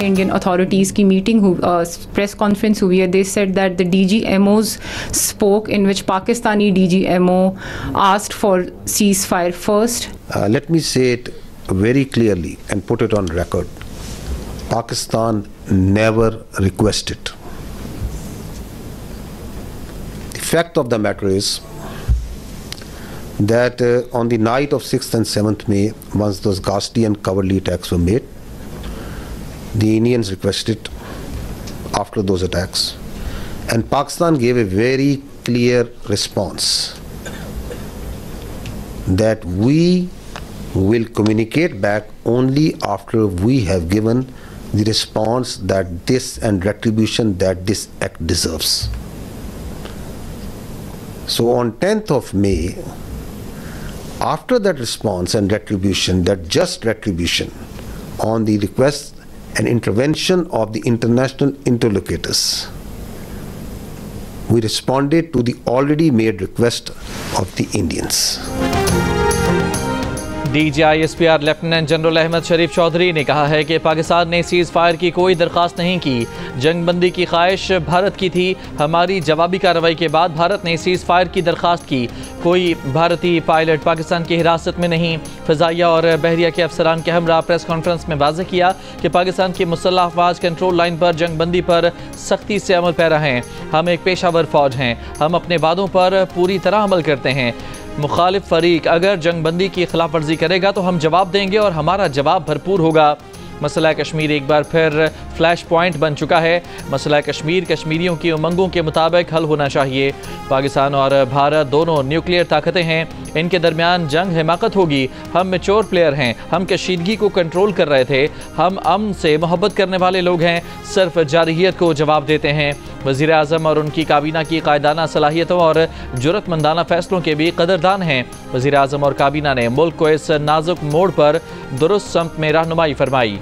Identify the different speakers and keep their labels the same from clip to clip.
Speaker 1: Indian authorities की meeting press conference हुई है. They said that the DGMOs spoke in which Pakistani DGMO asked for ceasefire first.
Speaker 2: Let me say it very clearly and put it on record. Pakistan never requested. The fact of the matter is that on the night of 6th and 7th May, once those ghastly and cowardly attacks were made, the Indians requested after those attacks, and Pakistan gave a very clear response that we will communicate back only after we have given the response that this and retribution that this act deserves. So on 10th of May, after that response and retribution, that just retribution on the request and intervention of the international interlocutors, we responded to the already made request of the Indians.
Speaker 3: DGISPR lieutenant general Ahmed Sharif Chaudhry ने कहा है कि पाकिस्तान ने seize fire की कोई दरख्वास्त नहीं की। जंगबंदी की ख्वाहिश भारत की थी। हमारी जवाबी कार्रवाई के बाद भारत ने सीज़ फायर की दरख्वास्त की। कोई भारतीय पायलट पाकिस्तान की हिरासत में नहीं। फ़ज़ाइया और बहरिया के अफसरान के हमरा प्रेस कॉन्फ्रेंस में वाज़ेह किया कि पाकिस्तान की मुसल्लह अफ़वाज कंट्रोल लाइन पर जंगबंदी पर सख्ती से अमल पैरा हैं। हम एक पेशावर फ़ौज हैं। हम अपने वादों पर पूरी तरह अमल करते हैं। मुखालिफ फरीक अगर जंगबंदी की खिलाफ वर्जी करेगा तो हम जवाब देंगे और हमारा जवाब भरपूर होगा। मसला कश्मीर एक बार फिर फ्लैश पॉइंट बन चुका है। मसला कश्मीर कश्मीरियों की उमंगों के मुताबिक हल होना चाहिए। पाकिस्तान और भारत दोनों न्यूक्लियर ताकतें हैं। इनके दरमियान जंग हिमाकत होगी। हम मैच्योर प्लेयर हैं। हम कशीदगी को कंट्रोल कर रहे थे। हम अमन से मोहब्बत करने वाले लोग हैं। सिर्फ जारहियत को जवाब देते हैं। वज़ीर आज़म और उनकी काबीना की कायदाना सलाहियतों और जुर्रतमंदाना फ़ैसलों के भी कदरदान हैं। वज़ीर आज़म और काबीना ने मुल्क को इस नाजुक मोड़ पर दुरुस्त समत में रहनुमाई फरमाई।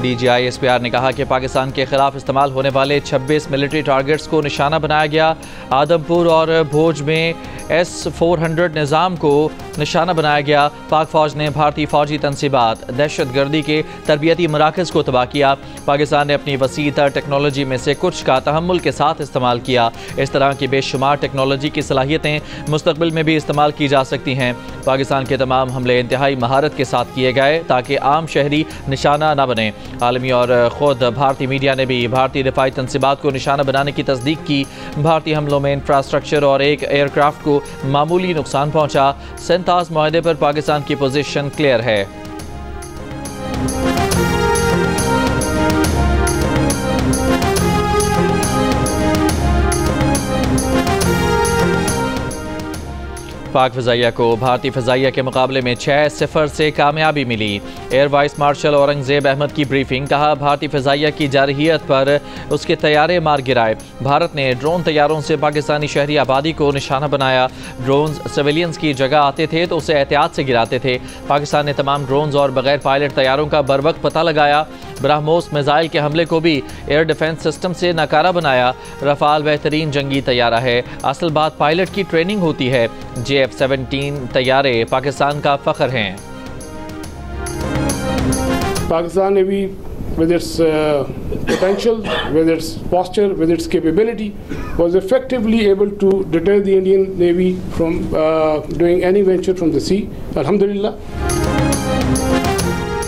Speaker 3: DGISPR ने कहा कि पाकिस्तान के खिलाफ इस्तेमाल होने वाले 26 मिलिट्री टारगेट्स को निशाना बनाया गया। आदमपुर और भोज में S-400 निज़ाम को निशाना बनाया गया। पाक फ़ौज ने भारतीय फ़ौजी तनसीबात दहशत गर्दी के तरबियती मराकज़ को तबाह किया। पाकिस्तान ने अपनी वसी तर टेक्नोलॉजी में से कुछ का तहम्मुल के साथ इस्तेमाल किया। इस तरह की बेशुमार टेक्नोलॉजी की सलाहियतें मुस्तक़बिल में भी इस्तेमाल की जा सकती हैं। पाकिस्तान के तमाम हमले इंतहाई महारत के साथ किए गए ताकि आम शहरी निशाना न बने। आलमी और ख़ुद भारतीय मीडिया ने भी भारतीय दिफाई तनसीबात को निशाना बनाने की तस्दीक की। भारतीय हमलों में इंफ्रास्ट्रक्चर और एक एयरक्राफ्ट को मामूली नुकसान पहुंचा। सेंतास मुआहदे पर पाकिस्तान की पोजीशन क्लियर है। पाक फ़ज़ाइया को भारतीय फ़ज़ाइया के मुकाबले में 6-0 से कामयाबी मिली। Air vice marshal Aurangzeb Ahmed की ब्रीफिंग। कहा भारतीय फ़ज़ाइया की जारहियत पर उसके तैयारे मार गिराए। भारत ने ड्रोन तैयारों से पाकिस्तानी शहरी आबादी को निशाना बनाया। ड्रोन्स सिविलियंस की जगह आते थे तो उसे एहतियात से गिराते थे। पाकिस्तान ने तमाम ड्रोन्स और बगैर पायलट तैयारों का बर वक्त पता लगाया। ब्रह्मोस मिसाइल के हमले को भी एयर डिफेंस सिस्टम से नाकारा बनाया। रफ़ाल बेहतरीन जंगी तैयारा है। असल बात पायलट की ट्रेनिंग होती है। JF-17 तैयारे पाकिस्तान का फ़ख्र हैं।
Speaker 4: पाकिस्तान ने भी with its potential, with its posture, with its capability, was effectively able to deter the Indian Navy from doing any venture from the sea. Alhamdulillah.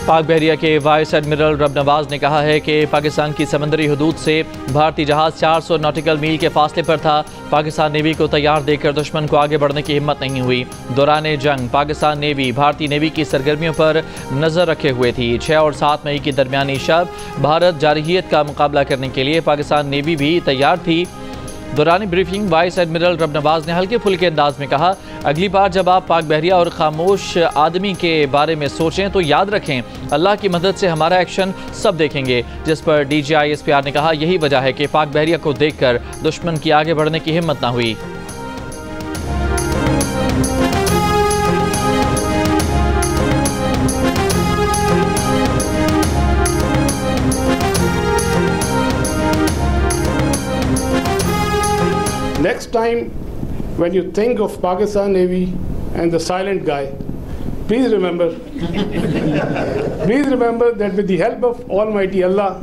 Speaker 3: पाक बहरिया के वाइस एडमिरल रब नवाज ने कहा है कि पाकिस्तान की समंदरी हदूद से भारतीय जहाज़ 400 नॉटिकल मील के फासले पर था। पाकिस्तान नेवी को तैयार देखकर दुश्मन को आगे बढ़ने की हिम्मत नहीं हुई। दौरान जंग पाकिस्तान नेवी भारतीय नेवी की सरगर्मियों पर नज़र रखे हुए थी। 6 और 7 मई की दरमियानी शब भारत जारहियत का मुकाबला करने के लिए पाकिस्तान नेवी भी तैयार थी। दौरान ब्रीफिंग वाइस एडमिरल रब नवाज ने हल्के फुल्के अंदाज में कहा, अगली बार जब आप पाक बहरिया और खामोश आदमी के बारे में सोचें तो याद रखें अल्लाह की मदद से हमारा एक्शन सब देखेंगे। जिस पर DGISPR ने कहा यही वजह है कि पाक बहरिया को देखकर दुश्मन की आगे बढ़ने की हिम्मत ना हुई।
Speaker 4: Next time, when you think of Pakistan Navy and the silent guy, please remember that with the help of Almighty Allah,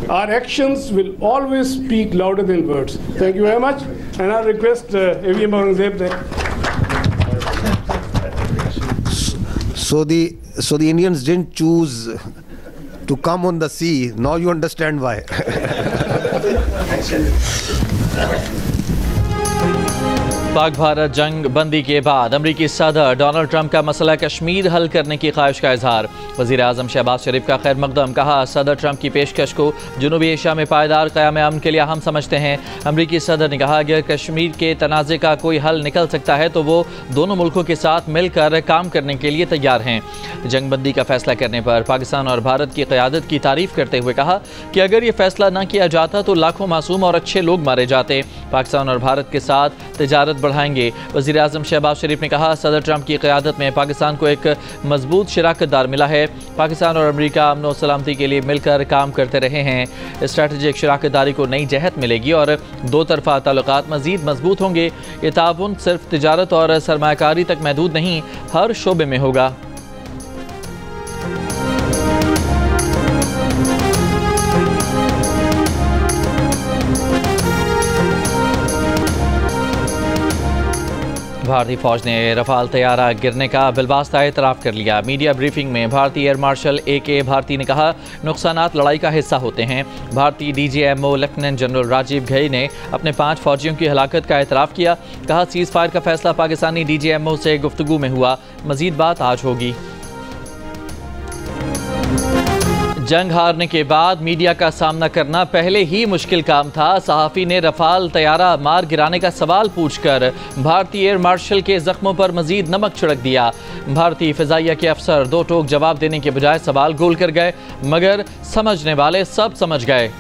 Speaker 4: our actions will always speak louder than words. Thank you very much, and I request AVM Aurangzeb.
Speaker 2: So the Indians didn't choose to come on the sea. Now you understand why.
Speaker 3: Pak Bharat जंग बंदी के बाद अमरीकी सदर Donald Trump का मसला कश्मीर हल करने की ख्वाहिश का इजहार। वज़ीर आज़म शहबाज शरीफ का खैर मकदम। कहा, सदर ट्रंप की पेशकश को जनूबी एशिया में पायदार क़याम अमन के लिए अहम समझते हैं। अमरीकी सदर ने कहा, अगर कश्मीर के तनाज़े का कोई हल निकल सकता है तो वो दोनों मुल्कों के साथ मिलकर काम करने के लिए तैयार हैं। जंग बंदी का फैसला करने पर पाकिस्तान और भारत की क़यादत की तारीफ़ करते हुए कहा कि अगर ये फैसला न किया जाता तो लाखों मासूम और अच्छे लोग मारे जाते। पाकिस्तान और भारत के साथ तिजारत बढ़ाएंगे। वज़ीर आज़म शहबाज शरीफ ने कहा, सदर ट्रंप की क़यादत में पाकिस्तान को एक मजबूत शराकतदार मिला है। पाकिस्तान और अमरीका अमन और सलामती के लिए मिलकर काम करते रहे हैं। स्ट्रैटेजिक शराकतदारी को नई जहत मिलेगी और दो तरफ़ा ताल्लुकात मज़ीद मजबूत होंगे। ये ताउन सिर्फ तिजारत और सरमायाकारी तक महदूद नहीं, हर शोबे में होगा। भारतीय फौज ने रफाल तैयारा गिरने का बिलवास्ता एतराफ़ कर लिया। मीडिया ब्रीफिंग में भारतीय एयर मार्शल AK भारती ने कहा, नुकसानात लड़ाई का हिस्सा होते हैं। भारतीय DGMO lieutenant general Rajiv Ghai ने अपने 5 फौजियों की हलाकत का एतराफ़ किया। कहा, सीज़ फायर का फैसला पाकिस्तानी DGMO से गुफ्तगू में हुआ, मज़ीद बात आज होगी। जंग हारने के बाद मीडिया का सामना करना पहले ही मुश्किल काम था। सहाफ़ी ने रफाल तैयारा मार गिराने का सवाल पूछकर भारतीय एयर मार्शल के जख्मों पर मजीद नमक छिड़क दिया। भारतीय फ़िज़ाइया के अफसर दो टोक जवाब देने के बजाय सवाल गोल कर गए, मगर समझने वाले सब समझ गए।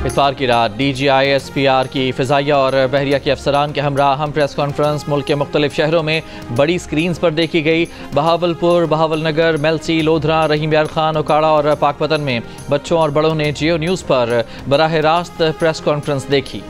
Speaker 3: इतवार की रात DGISPR की फ़िज़ाइया और बहरिया के अफसरान के हमरा अहम प्रेस कॉन्फ्रेंस मुल्क के मुख्तलिफ शहरों में बड़ी स्क्रीन्स पर देखी गई। बहावलपुर, बहावलनगर, मेलसी, लोधरा, रहीम यार खान, ओकाड़ा और पाकपतन में बच्चों और बड़ों ने जियो न्यूज़ पर बराह रास्त प्रेस कॉन्फ्रेंस देखी।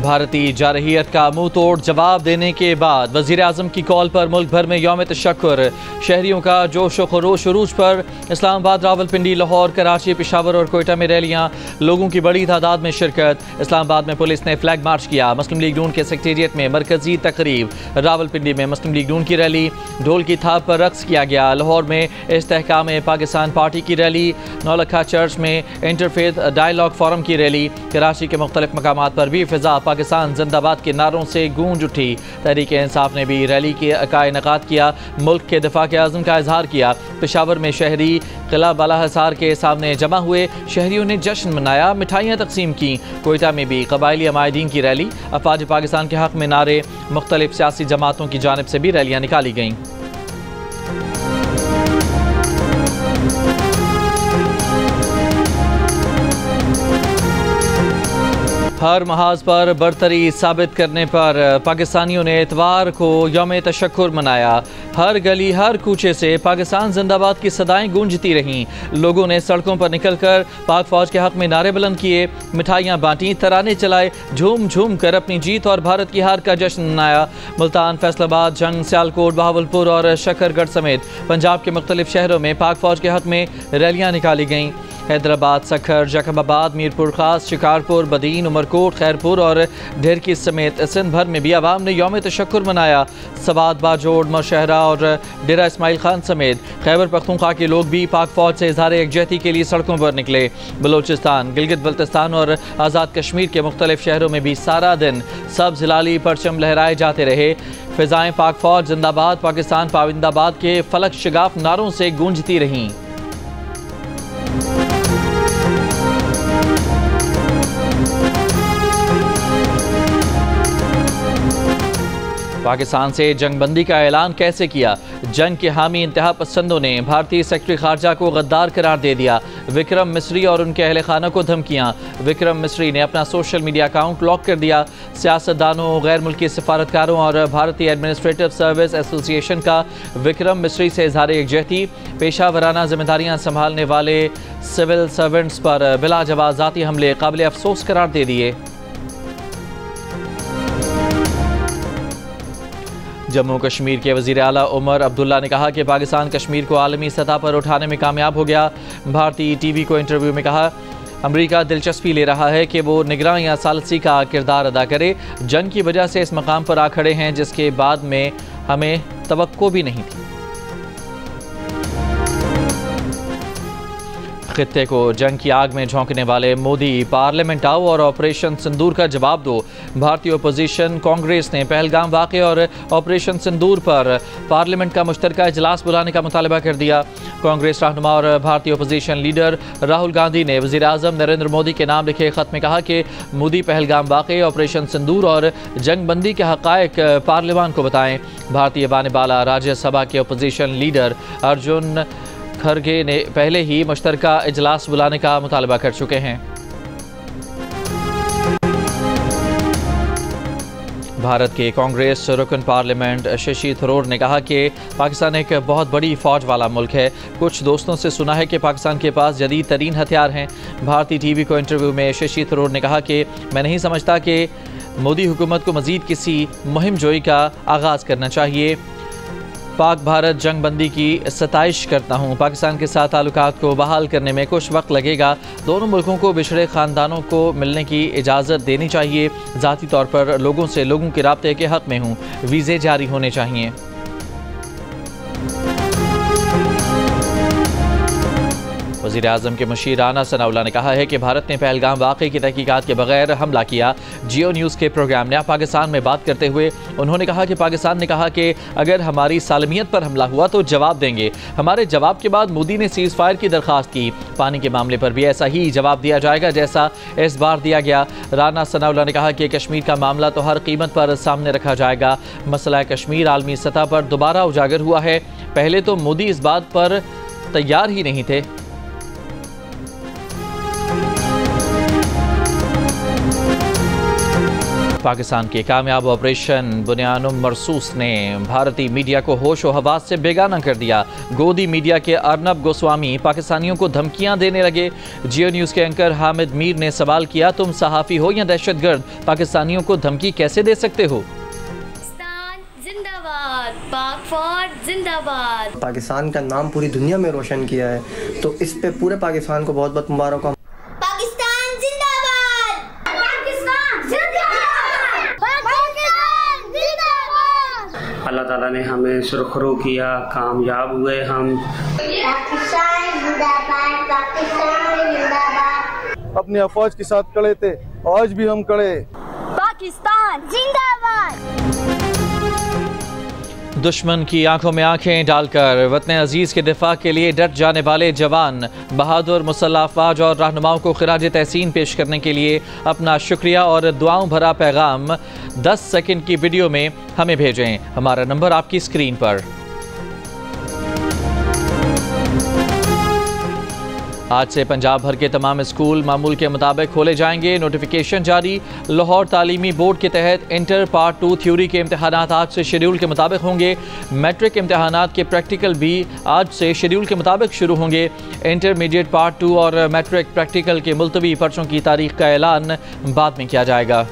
Speaker 3: भारतीय जारहियत का मुंह तोड़ जवाब देने के बाद वज़ीर आज़म की कॉल पर मुल्क भर में यौम तशक्कुर। शहरियों का जोश व खरोश उरूज पर। इस्लामाबाद, रावलपिंडी, लाहौर, कराची, पेशावर और कोयटा में रैलियां, लोगों की बड़ी तादाद में शिरकत। इस्लामाबाद में पुलिस ने फ्लैग मार्च किया। मुस्लिम लीग नून के सेक्रेटेरिएट में मरकजी तकरीब। रावलपिंडी में मुस्लिम लीग नून की रैली, ढोल की थाप पर रक्स किया गया। लाहौर में इस्तेहकाम पाकिस्तान पार्टी की रैली। नौलखा चर्च में इंटरफेथ डायलॉग फोरम की रैली। कराची के मुख्तलिफ मकामात पर भी फिजा पाकिस्तान जिंदाबाद के नारों से गूंज उठी। तहरीक इंसाफ ने भी रैली का इनेकाद किया, मुल्क के दिफा के आज़म का इजहार किया। पेशावर में शहरी किला बाला हिसार के सामने जमा हुए, शहरियों ने जश्न मनाया, मिठाइयाँ तकसीम की। कोयटा में भी कबायली अमायदीन की रैली, अफवाज पाकिस्तान के हक़ में नारे। मुख्तलिफ सियासी जमातों की जानिब से भी रैलियाँ निकाली गईं। हर महाज पर बरतरी साबित करने पर पाकिस्तानियों ने इतवार को यौम तशक्कुर मनाया। हर गली हर कूचे से पाकिस्तान जिंदाबाद की सदाएं गूंजती रहीं। लोगों ने सड़कों पर निकलकर पाक फौज के हक़ में नारे बुलंद किए, मिठाइयाँ बांटी, तराने चलाए, झूम झूम कर अपनी जीत और भारत की हार का जश्न मनाया। मुल्तान, फैसलाबाद, जंग, सियालकोट, बहावलपुर और शकरगढ़ समेत पंजाब के मुख्तलिफ शहरों में पाक फौज के हक़ में रैलियाँ निकाली गईं। हैदराबाद, सखर, जैकबाबाद, मीरपुर खास, शिकारपुर, बदीन, उमरकोट, खैरपुर और ढेरकी समेत सिंध भर में भी आवाम ने यौम तशक्कुर मनाया। सवात, बाजोड़, मशहरा और डेरा इस्माइल खान समेत खैबर पख्तूनख्वा के लोग भी पाक फौज से इज़हार यकजहती के लिए सड़कों पर निकले। बलोचिस्तान, गिलगित बल्तिस्तान और आज़ाद कश्मीर के मुख्तलिफ शहरों में भी सारा दिन सब्ज़ हिलाली परचम लहराए जाते रहे। फ़िज़ाएँ पाक फौज जिंदाबाद, पाकिस्तान पाविंदाबाद के फलक शगाफ नारों से गूंजती रहीं। पाकिस्तान से जंगबंदी का ऐलान कैसे किया? जंग के हामी इंतहा पसंदों ने भारतीय सेक्रेटरी खारजा को गद्दार करार दे दिया। विक्रम मिस्री और उनके अहले खाना को धमकियां। विक्रम मिस्री ने अपना सोशल मीडिया अकाउंट लॉक कर दिया। सियासतदानों, गैर मुल्की सफारतकारों और भारतीय एडमिनिस्ट्रेटिव सर्विस एसोसिएशन का विक्रम मिस्री से इजहार यकजहती। पेशा वराना जिम्मेदारियां संभालने वाले सिविल सर्वेंट्स पर बिला जवाब ज़ाती हमले काबिल अफसोस करार दे दिए। जम्मू कश्मीर के वज़ीर आला उमर अब्दुल्ला ने कहा कि पाकिस्तान कश्मीर को आलमी सतह पर उठाने में कामयाब हो गया। भारतीय टीवी को इंटरव्यू में कहा, अमेरिका दिलचस्पी ले रहा है कि वो निगरान या सालसी का किरदार अदा करे। जंग की वजह से इस मकाम पर आ खड़े हैं जिसके बाद में हमें तवक्को भी नहीं थी। खित्ते को जंग की आग में झोंकने वाले मोदी, पार्लियामेंट आओ और ऑपरेशन सिंदूर का जवाब दो। भारतीय अपोजिशन कांग्रेस ने पहलगाम वाक़े और ऑपरेशन सिंदूर पर पार्लियामेंट का मुश्तरका इजलास बुलाने का मुतालबा कर दिया। कांग्रेस रहनुमा और भारतीय अपोजिशन लीडर राहुल गांधी ने वज़ीर आज़म नरेंद्र मोदी के नाम लिखे ख़त में कहा कि मोदी पहलगाम वाक़े, ऑपरेशन सिंदूर और जंगबंदी के हक़ाइक़ पार्लियामान को बताएं। भारतीय बानेबाला राज्यसभा के अपोजिशन लीडर अर्जुन खरगे ने पहले ही मुश्तरका इजलास बुलाने का मुतालबा कर चुके हैं। भारत के कांग्रेस रुकन पार्लियामेंट शशि थरूर ने कहा कि पाकिस्तान एक बहुत बड़ी फ़ौज वाला मुल्क है। कुछ दोस्तों से सुना है कि पाकिस्तान के पास जदीद तरीन हथियार हैं। भारतीय टीवी को इंटरव्यू में शशि थरूर ने कहा कि मैं नहीं समझता कि मोदी हुकूमत को मज़ीद किसी मुहिम जोई का आगाज़ करना चाहिए। पाक भारत जंगबंदी की सताइश करता हूँ। पाकिस्तान के साथ ताल्लुकात को बहाल करने में कुछ वक्त लगेगा। दोनों मुल्कों को बिछड़े ख़ानदानों को मिलने की इजाज़त देनी चाहिए। ज़ाती तौर पर लोगों से लोगों के राब्ते के हक़ में हूँ। वीज़े जारी होने चाहिए। वज़ीर आज़म के मुशीर राना सनाउल्लाह ने कहा है कि भारत ने पहलगाम वाक़े की तहकीकात के बगैर हमला किया। जियो न्यूज़ के प्रोग्राम नया पाकिस्तान में बात करते हुए उन्होंने कहा कि पाकिस्तान ने कहा कि अगर हमारी सालमियत पर हमला हुआ तो जवाब देंगे। हमारे जवाब के बाद मोदी ने सीज़ फायर की दरख्वास्त की। पानी के मामले पर भी ऐसा ही जवाब दिया जाएगा जैसा इस बार दिया गया। राना सनाउल्लाह ने कहा कि कश्मीर का मामला तो हर कीमत पर सामने रखा जाएगा। मसला कश्मीर आलमी सतह पर दोबारा उजागर हुआ है। पहले तो मोदी इस बात पर तैयार ही नहीं थे। पाकिस्तान के कामयाब ऑपरेशन बुनियानुम मरसूस ने भारतीय मीडिया को होश व हवास से बेगाना कर दिया। गोदी मीडिया के अर्नब गोस्वामी पाकिस्तानियों को धमकियां देने लगे। जियो न्यूज़ के एंकर हामिद मीर ने सवाल किया, तुम सहाफ़ी हो या दहशतगर्द, पाकिस्तानियों को धमकी कैसे दे सकते हो?
Speaker 5: जिंदाबाद। पाकिस्तान का नाम पूरी दुनिया में रोशन किया है, तो इस पे पूरे पाकिस्तान को बहुत बहुत मुबारक हो।
Speaker 6: अल्लाह ताला ने हमें सुरखरू किया, कामयाब हुए हम।
Speaker 7: पाकिस्तान जिंदाबाद, पाकिस्तान जिंदाबाद।
Speaker 8: अपने अफवाज के साथ खड़े थे, आज भी हम खड़े।
Speaker 7: पाकिस्तान जिंदाबाद।
Speaker 3: दुश्मन की आंखों में आंखें डालकर वतन अजीज़ के दिफा के लिए डट जाने वाले जवान, बहादुर मुसल्लह अफवाज और रहनुमाओं को खिराज तहसीन पेश करने के लिए अपना शुक्रिया और दुआओं भरा पैगाम 10 सेकंड की वीडियो में हमें भेजें। हमारा नंबर आपकी स्क्रीन पर। आज से पंजाब भर के तमाम स्कूल मामूल के मुताबिक खोले जाएंगे। नोटिफिकेशन जारी। लाहौर तालीमी बोर्ड के तहत इंटर पार्ट 2 थ्योरी के इम्तहानात आज से शेड्यूल के मुताबिक होंगे। मैट्रिक इम्तहानात के प्रैक्टिकल भी आज से शेड्यूल के मुताबिक शुरू होंगे। इंटरमीडिएट पार्ट 2 और मैट्रिक प्रैक्टिकल के मुलतवी पर्चों की तारीख का ऐलान बाद में किया जाएगा।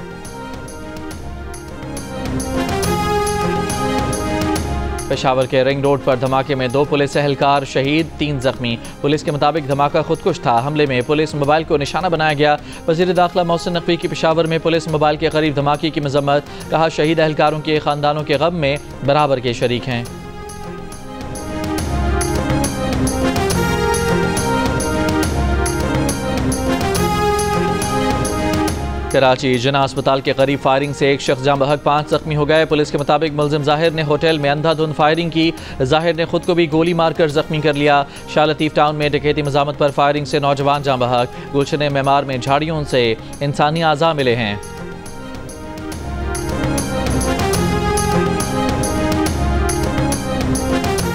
Speaker 3: पेशावर के रिंग रोड पर धमाके में 2 पुलिस एहलकार शहीद, 3 जख्मी। पुलिस के मुताबिक धमाका खुदकुश था। हमले में पुलिस मोबाइल को निशाना बनाया गया। वज़ीर दाखिला मोहसिन नकवी की पेशावर में पुलिस मोबाइल के करीब धमाके की मजम्मत। कहा, शहीद एहलकारों के ख़ानदानों के गम में बराबर के शरीक हैं। कराची जिना अस्पताल के करीब फायरिंग से एक शख्स जाँ बहक, 5 जख्मी हो गए। पुलिस के मुताबिक मुलजिम जाहिर ने होटल में अंधाधुंध फायरिंग की। जाहिर ने खुद को भी गोली मारकर जख्मी कर लिया। शाह लतीफ़ टाउन में डकैती मज़ामत पर फायरिंग से नौजवान जाँ बहक। गुलशन मेमार में झाड़ियों से इंसानी आज़ा मिले हैं।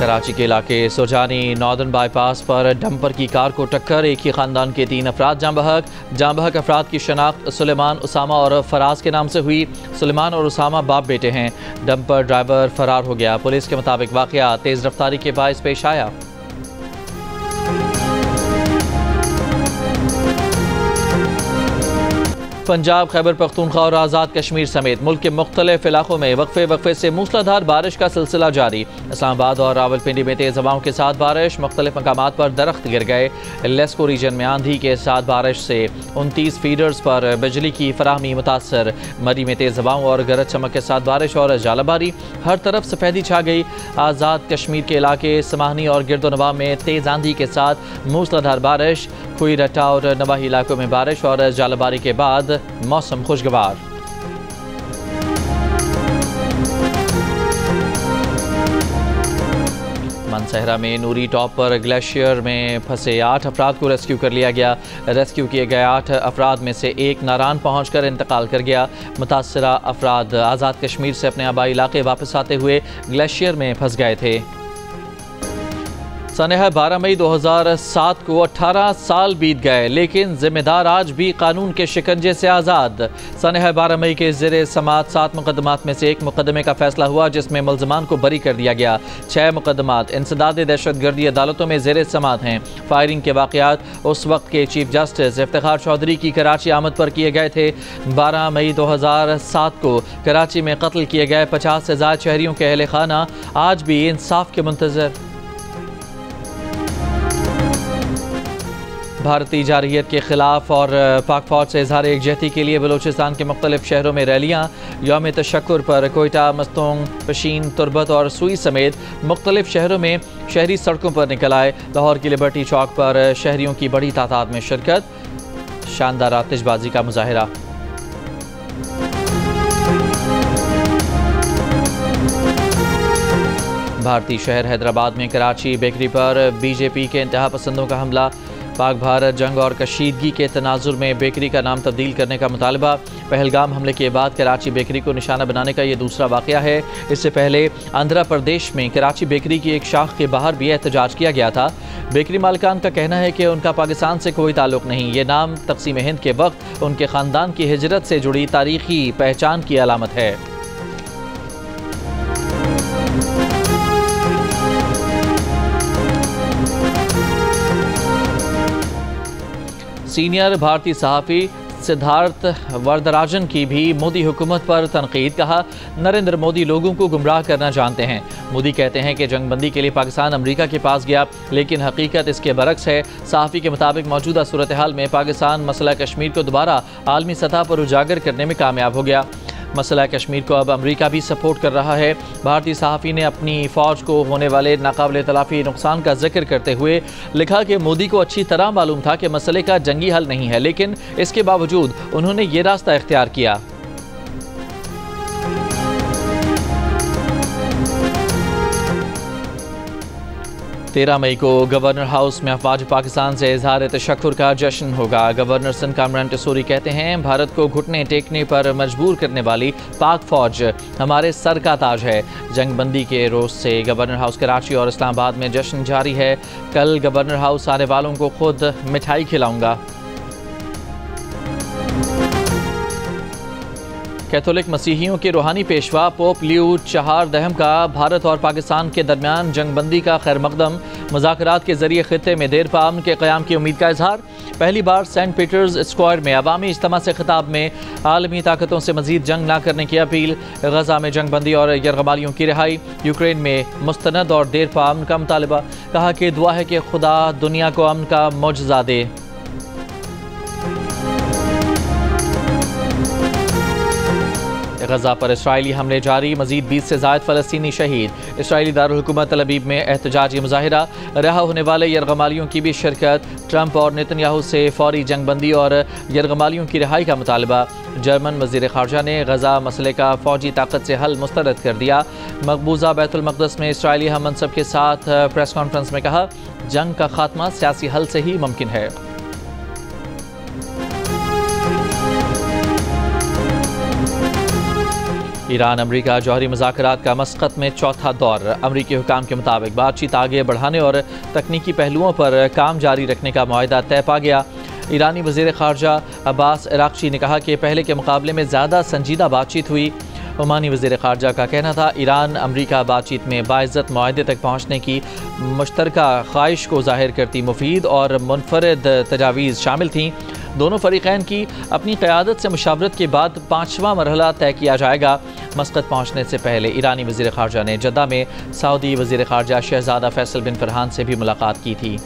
Speaker 3: कराची के इलाके सुरजानी नॉर्दर्न बाईपास पर डंपर की कार को टक्कर, एक ही खानदान के 3 अफराद जाँ बहक अफराद की शनाख्त सुलेमान, उसामा और फराज के नाम से हुई। सुलेमान और उसामा बाप बेटे हैं। डंपर ड्राइवर फरार हो गया। पुलिस के मुताबिक वाक़या तेज़ रफ्तारी के बायस पेश आया। पंजाब, खैबर पख्तूनख्वा और आज़ाद कश्मीर समेत मुल्क के मुख्तलिफ इलाकों में वक्फे से मूसलाधार बारिश का सिलसिला जारी। इस्लामाबाद और रावलपिंडी में तेज़ हवाओं के साथ बारिश, मुख्तलिफ मकामात पर दरख्त गिर गए। लेस्को रीजन में आंधी के साथ बारिश से 29 फीडर्स पर बिजली की फराहमी मुतासर। मरी में तेज़ हवाओं और गरज चमक के साथ बारिश और जालाबारी, हर तरफ सफ़ेदी छा गई। आज़ाद कश्मीर के इलाके समाहनी और गिरदोनवा में तेज़ आंधी के साथ मूसलाधार बारिश, खुई रट्टा और नवाही इलाकों में बारिश और जालाबारी के बाद मौसम खुशगवार। मनसहरा में नूरी टॉप पर ग्लेशियर में फंसे 8 अफराद को रेस्क्यू कर लिया गया। रेस्क्यू किए गए 8 अफराद में से एक नारान पहुंचकर इंतकाल कर गया। मुतासरा अफराद आज़ाद कश्मीर से अपने आबाई इलाके वापस आते हुए ग्लेशियर में फंस गए थे। सनह 12 मई 2007 को 18 साल बीत गए, लेकिन जिम्मेदार आज भी कानून के शिकंजे से आज़ाद। सनह 12 मई के ज़ेरे समात 7 मुकदमात में से एक मुकदमे का फैसला हुआ जिसमें मुल्ज़मान को बरी कर दिया गया। 6 मुकदमात इंसदाद दहशतगर्दी अदालतों में ज़ेरे समात हैं। फायरिंग के वाक़यात उस वक्त के चीफ जस्टिस इफ्तिखार चौधरी की कराची आमद पर किए गए थे। 12 मई 2007 को कराची में कत्ल किए गए 50 से ज़ायद शहरियों के अहले खाना आज भी इंसाफ के मुंतज़र। भारतीय जारहियत के खिलाफ और पाक फौज से इजहार एकजहती के लिए बलूचिस्तान के मुख्तलिफ शहरों में रैलियाँ। यौम तशक्कुर पर कोयटा, मस्तोंग, पशीन, तुरबत और सुई समेत मुख्तलिफ शहरों में शहरी सड़कों पर निकल आए। लाहौर की लिबर्टी चौक पर शहरियों की बड़ी तादाद में शिरकत, शानदार आतिशबाजी का मुजाहिरा। भारतीय शहर हैदराबाद में कराची बेकरी पर बीजेपी के इंतहा पसंदों का हमला। पाक भारत जंग और कशीदगी के तनाजुर में बेकरी का नाम तब्दील करने का मुतालबा। पहलगाम हमले के बाद कराची बेकरी को निशाना बनाने का ये दूसरा वाक़या है। इससे पहले आंध्र प्रदेश में कराची बेकरी की एक शाख के बाहर भी एहतजाज किया गया था। बेकरी मालिकान का कहना है कि उनका पाकिस्तान से कोई ताल्लुक़ नहीं। ये नाम तक़सीम हिंद के वक्त उनके ख़ानदान की हिजरत से जुड़ी तारीख़ी पहचान की अलामत है। सीनियर भारतीय सहाफ़ी सिद्धार्थ वरदराजन की भी मोदी हुकूमत पर तनकीद। कहा, नरेंद्र मोदी लोगों को गुमराह करना जानते हैं। मोदी कहते हैं कि जंगबंदी के लिए पाकिस्तान अमेरिका के पास गया, लेकिन हकीकत इसके बरक्स है। सहाफ़ी के मुताबिक मौजूदा सूरत हाल में पाकिस्तान मसला कश्मीर को दोबारा आलमी सतह पर उजागर करने में कामयाब हो गया। मसला कश्मीर को अब अमेरिका भी सपोर्ट कर रहा है। भारतीय सहाफ़ी ने अपनी फ़ौज को होने वाले नाकाबिले तलाफ़ी नुकसान का जिक्र करते हुए लिखा कि मोदी को अच्छी तरह मालूम था कि मसले का जंगी हल नहीं है, लेकिन इसके बावजूद उन्होंने ये रास्ता इख्तियार किया। 13 मई को गवर्नर हाउस में अफवाज पाकिस्तान से इजहार तशक्कुर का जश्न होगा। गवर्नर सिंध कामरान टसूरी कहते हैं, भारत को घुटने टेकने पर मजबूर करने वाली पाक फौज हमारे सर का ताज है। जंगबंदी के रोज़ से गवर्नर हाउस कराची और इस्लामाबाद में जश्न जारी है। कल गवर्नर हाउस आने वालों को खुद मिठाई खिलाऊंगा। कैथोलिक मसीहियों के रूहानी पेशवा पोप लियो 14 का भारत और पाकिस्तान के दरमियान जंगबंदी का खैर मकदम। मुज़ाकरात के जरिए खित्ते में देर पाम के क़याम की उम्मीद का इजहार। पहली बार सेंट पीटर्स स्क्वायर में अवामी इज्तिमा से खिताब में आलमी ताकतों से मजीद जंग न करने की अपील। गजा में जंगबंदी और यरगमालियों की रिहाई। यूक्रेन में मुस्तनद और देर पाम का मुतालबा। कहा कि दुआ है कि खुदा दुनिया को अमन का मौजज़ा दे। गजा पर इसराइली हमले जारी, मजीद 20 से ज़ायद फ़लस्तीनी शहीद। इसराइली दारुल हुकूमत तल अबीब में एहतजाजी मुजाहिरा। रहा होने वाले यरगमालियों की भी शिरकत। ट्रंप और नेतन्याहू से फौरी जंगबंदी और यरगमालियों की रिहाई का मुतालबा। जर्मन वज़ीर ख़ारजा ने गजा मसले का फ़ौजी ताकत से हल मुस्तरद कर दिया। मकबूजा बैतुल मक़दस में इसराइली हम मनसब के साथ प्रेस कॉन्फ्रेंस में कहा, जंग का खात्मा सियासी हल से ही मुमकिन है। ईरान अमरीका जौहरी मुज़ाकरात का मस्कत में चौथा दौर। अमरीकी हुकाम के मुताबिक बातचीत आगे बढ़ाने और तकनीकी पहलुओं पर काम जारी रखने का मुआहदा तय पा गया। ईरानी वज़ीर ख़ारजा अब्बास अराग़ची ने कहा कि पहले के मुकाबले में ज़्यादा संजीदा बातचीत हुई। ओमानी वज़ीर ख़ारजा का कहना था ईरान अमरीका बातचीत में बाइज़्ज़त मुआहदे तक पहुँचने की मुश्तरका ख्वाहिश को ज़ाहिर करती मुफीद और मुनफरद तजावीज़ शामिल थीं। दोनों फ़रीक़ैन की अपनी क़यादत से मुशावरत के बाद 5वां मरहला तय किया जाएगा। मस्कत पहुँचने से पहले ईरानी वज़ीर ख़ारजा ने जद्दा में सऊदी वज़ीर ख़ारजा शहज़ादा फैसल बिन फरहान से भी मुलाकात की थी।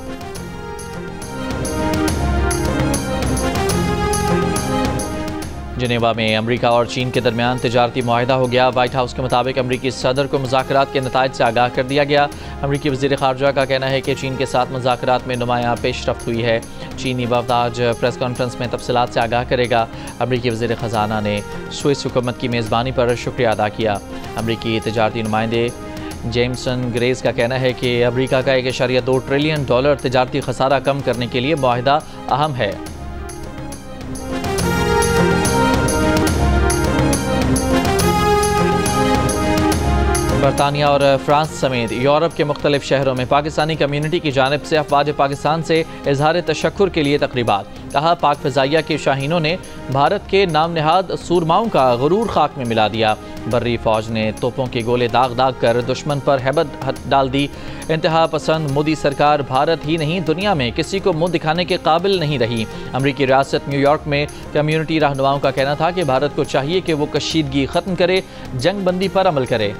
Speaker 3: जिनेवा में अमरीका और चीन के दरमियान तिजारती मुआहिदा हो गया। वाइट हाउस के मुताबिक अमरीकी सदर को मुज़ाकरात के नताइज से आगाह कर दिया गया। अमरीकी वज़ीर ख़ारजा का कहना है कि चीन के साथ मुज़ाकरात में नुमायाँ पेशरफ्त हुई है। चीनी वफ़द आज प्रेस कॉन्फ्रेंस में तफसीलात से आगाह करेगा। अमरीकी वज़ीर ख़ज़ाना ने स्विस हुकूमत की मेज़बानी पर शुक्रिया अदा किया। अमरीकी तिजारती नुमाइंदे जेमसन ग्रेस का कहना है कि अमरीका का $1.2 ट्रिलियन तिजारती खसारा कम करने के लिए मुआहिदा अहम है। बरतानिया और फ्रांस समेत यूरोप के मुख्तलिफ शहरों में पाकिस्तानी कम्यूनिटी की जानिब से अफवाज पाकिस्तान से इजहार तशक्कुर के लिए तकरीबात। कहा, पाक फ़िज़ाइया के शाहीनों ने भारत के नाम नहाद सूरमाओं का गुरूर खाक में मिला दिया। बर्री फ़ौज ने तोपों के गोले दाग दाग कर दुश्मन पर हैबत डाल दी। इंतहा पसंद मोदी सरकार भारत ही नहीं दुनिया में किसी को मुँह दिखाने के काबिल नहीं रही। अमरीकी रियासत न्यूयॉर्क में कम्यूनिटी रहनुमाओं का कहना था कि भारत को चाहिए कि वो कशीदगी ख़त्म करे, जंग बंदी पर अमल करे।